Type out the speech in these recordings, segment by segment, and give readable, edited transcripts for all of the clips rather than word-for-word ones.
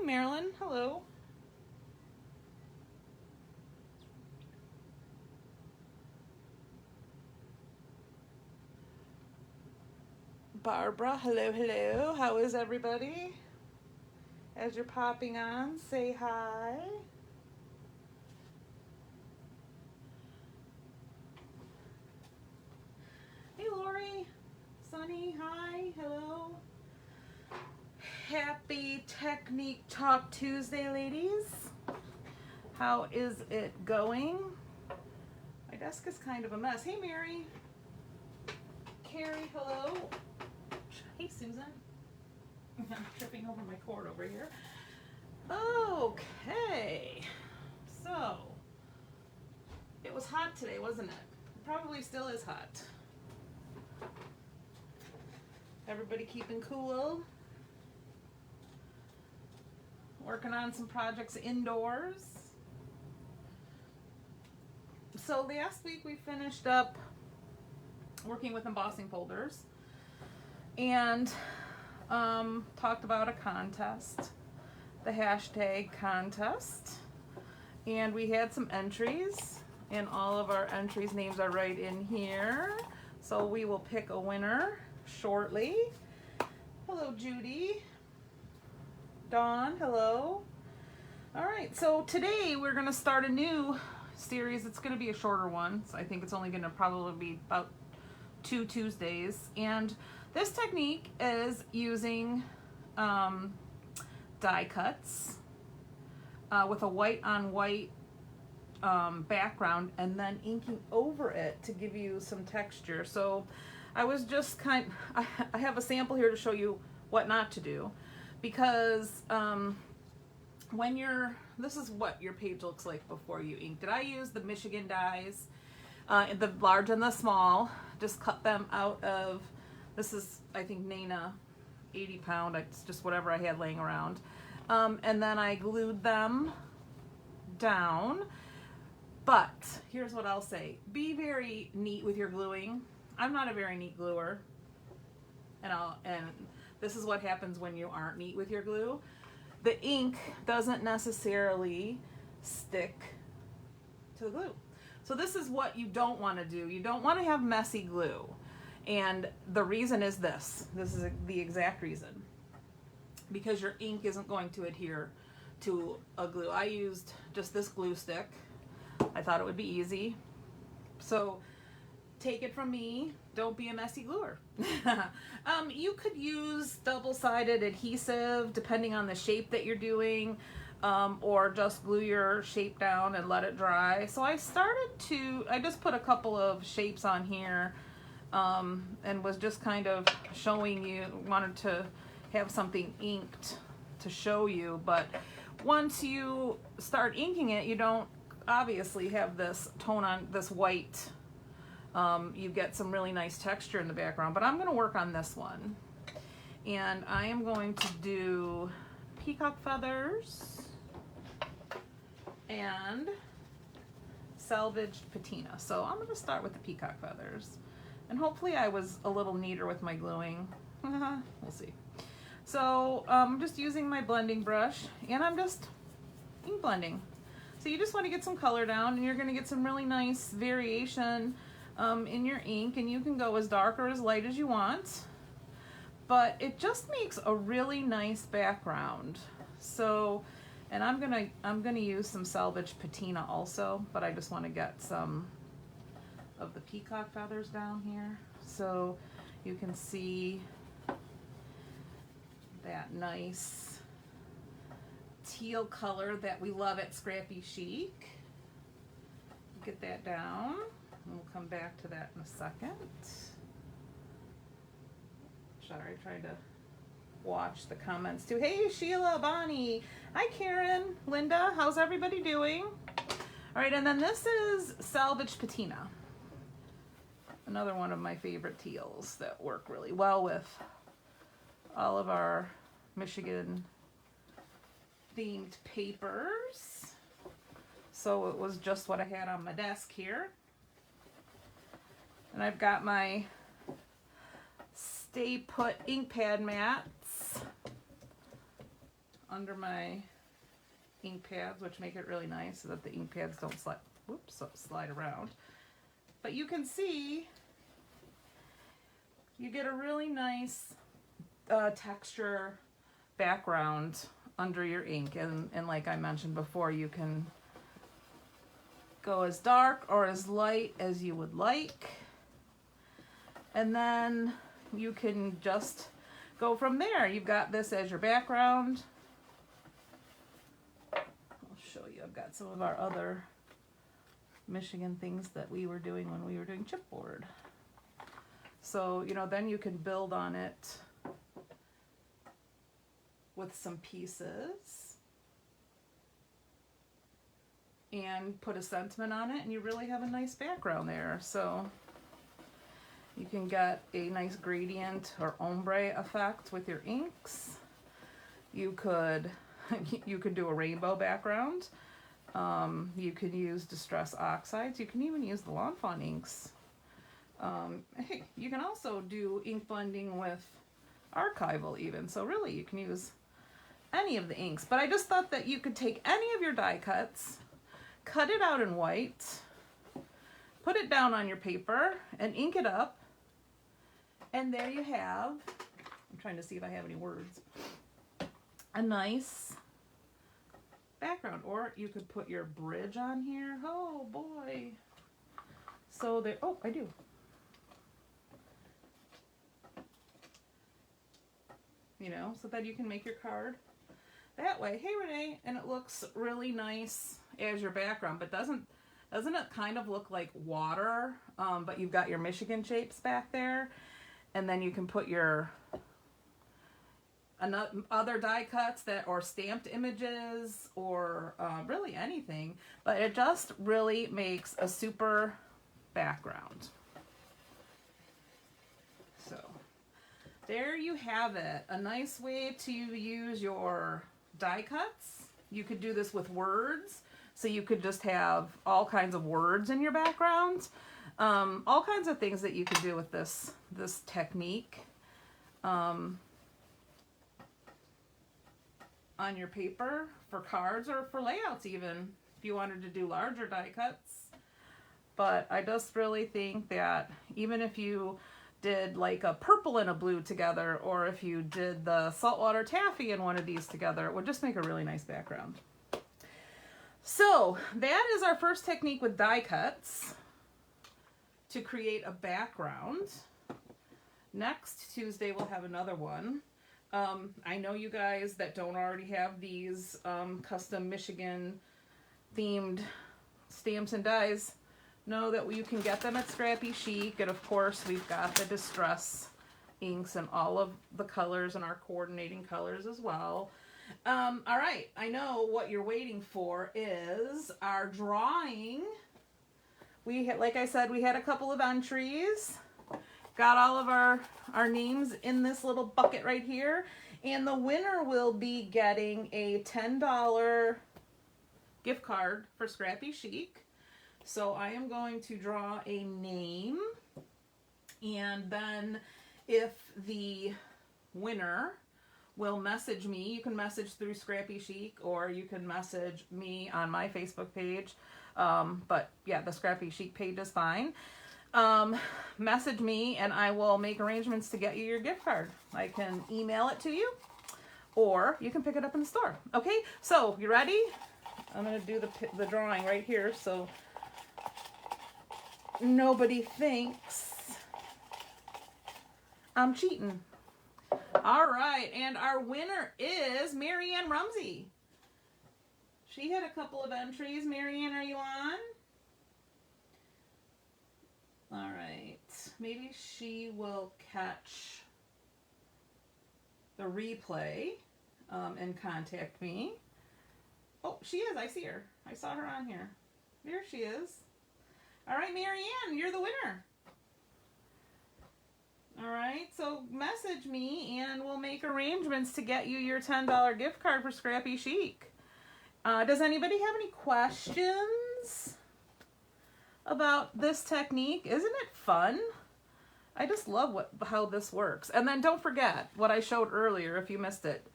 Marilyn, hello. Barbara, hello, hello. How is everybody? As you're popping on, say hi. Hey, Lori. Sunny, hi, hello. Happy Technique Talk Tuesday, ladies. How is it going? My desk is kind of a mess. Hey, Mary. Carrie, hello. Hey, Susan. I'm tripping over my cord over here. Okay. So, it was hot today, wasn't it? It probably still is hot. Everybody keeping cool? Working on some projects indoors. So last week we finished up working with embossing folders and talked about a contest, the hashtag contest, and we had some entries, and all of our entries' names are right in here. So we will pick a winner shortly. Hello, Judy. Dawn, hello. All right, so today we're going to start a new series. It's going to be a shorter one. So I think it's only going to probably be about 2 Tuesdays. And this technique is using die cuts with a white on white background and then inking over it to give you some texture. So I was just I have a sample here to show you what not to do, because this is what your page looks like before you ink. Did I use the Michigan dies, the large and the small, just cut them out of, this is I think Nana 80 pound, it's just whatever I had laying around, and then I glued them down. But here's what I'll say, be very neat with your gluing. I'm not a very neat gluer, and this is what happens when you aren't neat with your glue. The ink doesn't necessarily stick to the glue. So this is what you don't want to do. You don't want to have messy glue. And the reason is this. This is the exact reason. Because your ink isn't going to adhere to a glue. I used just this glue stick. I thought it would be easy. So take it from me, don't be a messy gluer. You could use double-sided adhesive depending on the shape that you're doing, or just glue your shape down and let it dry. So I just put a couple of shapes on here, and was just kind of showing you, wanted to have something inked to show you. But once you start inking it, you don't obviously have this tone on this white. You get some really nice texture in the background, but I'm going to work on this one, and I am going to do peacock feathers and salvaged patina. So I'm going to start with the peacock feathers, and hopefully I was a little neater with my gluing. We'll see. So I'm just using my blending brush, and I'm just ink blending. So you just want to get some color down, and you're going to get some really nice variation in your ink, and you can go as dark or as light as you want, but it just makes a really nice background. So, and I'm gonna use some salvage patina also, but I just want to get some of the peacock feathers down here so you can see that nice teal color that we love at Scrappy Chic. Get that down. We'll come back to that in a second. Sorry, trying to watch the comments too. Hey, Sheila, Bonnie. Hi, Karen, Linda. How's everybody doing? All right, and then this is salvage patina. Another one of my favorite teals that work really well with all of our Michigan themed papers. So it was just what I had on my desk here. And I've got my Stay Put ink pad mats under my ink pads, which make it really nice so that the ink pads don't slide around. But you can see you get a really nice texture background under your ink, and like I mentioned before, you can go as dark or as light as you would like, and then you can just go from there. You've got this as your background. I'll show you, I've got some of our other Michigan things that we were doing when we were doing chipboard. So, you know, then you can build on it with some pieces and put a sentiment on it, and you really have a nice background there. So you can get a nice gradient or ombre effect with your inks. You could do a rainbow background. You can use Distress Oxides. You can even use the Lawn Fawn inks. Hey, you can also do ink blending with Archival even. So really, you can use any of the inks. But I just thought that you could take any of your die cuts, cut it out in white, put it down on your paper, and ink it up. And there you have, I'm trying to see if I have any words, a nice background. Or you could put your bridge on here. Oh boy. So there, oh, I do. You know, so that you can make your card that way. Hey Renee, and it looks really nice as your background, but doesn't it kind of look like water? But you've got your Michigan shapes back there, and then you can put your other die cuts that, or stamped images, or really anything, but it just really makes a super background. So there you have it, a nice way to use your die cuts. You could do this with words, so you could just have all kinds of words in your background, all kinds of things that you could do with this technique on your paper for cards or for layouts, even if you wanted to do larger die cuts. But I just really think that even if you did like a purple and a blue together, or if you did the saltwater taffy and one of these together, it would just make a really nice background. So that is our first technique with die cuts to create a background. Next Tuesday we'll have another one. I know you guys that don't already have these custom Michigan themed stamps and dies know that you can get them at Scrappy Chic, and of course we've got the Distress inks and all of the colors and our coordinating colors as well. All right, I know what you're waiting for is our drawing. We had, like I said, we had a couple of entries. Got all of our names in this little bucket right here, and the winner will be getting a $10 gift card for Scrappy Chic. So I am going to draw a name, and then if the winner will message me, you can message through Scrappy Chic, or you can message me on my Facebook page. But yeah, the Scrappy Chic page is fine. Message me and I will make arrangements to get you your gift card. I can email it to you, or you can pick it up in the store. Okay, so you ready? I'm going to do the drawing right here so nobody thinks I'm cheating. All right, and our winner is Marianne Rumsey. She had a couple of entries. Marianne, are you on? All right, maybe she will catch the replay and contact me. Oh, she is. I see her. I saw her on here. There she is. All right, Marianne, you're the winner. All right, so message me and we'll make arrangements to get you your $10 gift card for Scrappy Chic. Does anybody have any questions about this technique? Isn't it fun? I just love how this works. And then don't forget what I showed earlier if you missed it.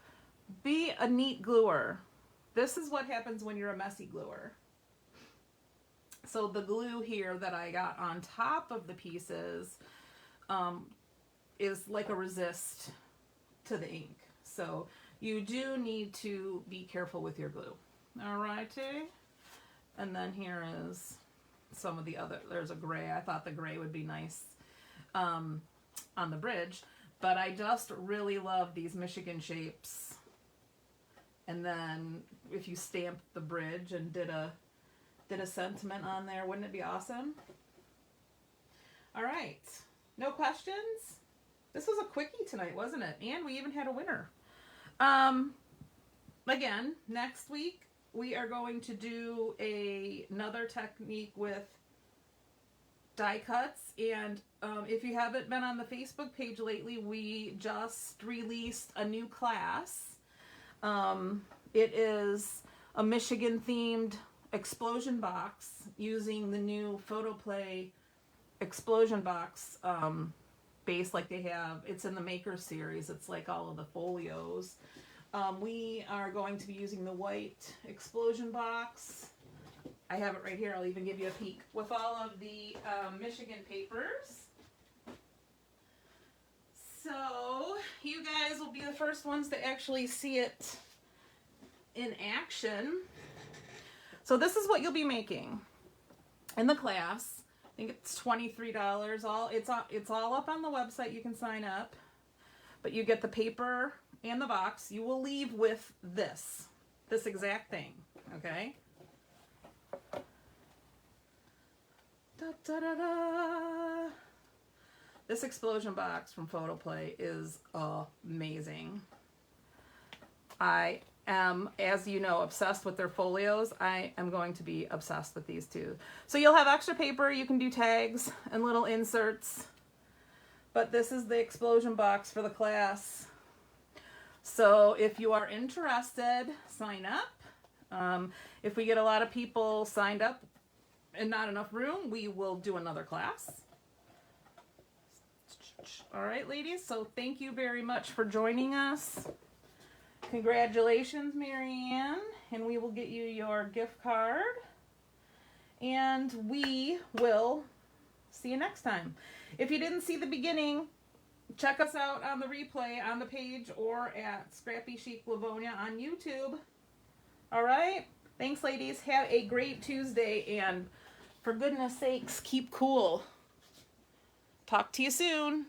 be a neat gluer. This is what happens when you're a messy gluer. So the glue here that I got on top of the pieces is like a resist to the ink. So you do need to be careful with your glue. Alrighty. And then here is some of the other, there's a gray. I thought the gray would be nice on the bridge, but I just really love these Michigan shapes. And then if you stamped the bridge and did a sentiment on there, wouldn't it be awesome? All right, no questions? This was a quickie tonight, wasn't it? And we even had a winner. Again, next week we are going to do another technique with die cuts. And if you haven't been on the Facebook page lately, we just released a new class. It is a Michigan themed explosion box using the new Photoplay explosion box base like they have. It's in the Maker series. It's like all of the folios. We are going to be using the white explosion box. I have it right here. I'll even give you a peek with all of the Michigan papers. So you guys will be the first ones to actually see it in action. So this is what you'll be making in the class. I think it's $23. It's all up on the website. You can sign up, but you get the paper and the box. You will leave with this exact thing. Okay. Da, da, da, da. This explosion box from Photoplay is amazing. I am, as you know, obsessed with their folios. I am going to be obsessed with these too. So you'll have extra paper. You can do tags and little inserts. But this is the explosion box for the class. So if you are interested, sign up. If we get a lot of people signed up and not enough room, we will do another class. All right, ladies. So thank you very much for joining us. Congratulations, Marianne. And we will get you your gift card. And we will see you next time. If you didn't see the beginning, check us out on the replay on the page or at Scrappy Chic Livonia on YouTube. All right? Thanks, ladies. Have a great Tuesday. And for goodness sakes, keep cool. Talk to you soon.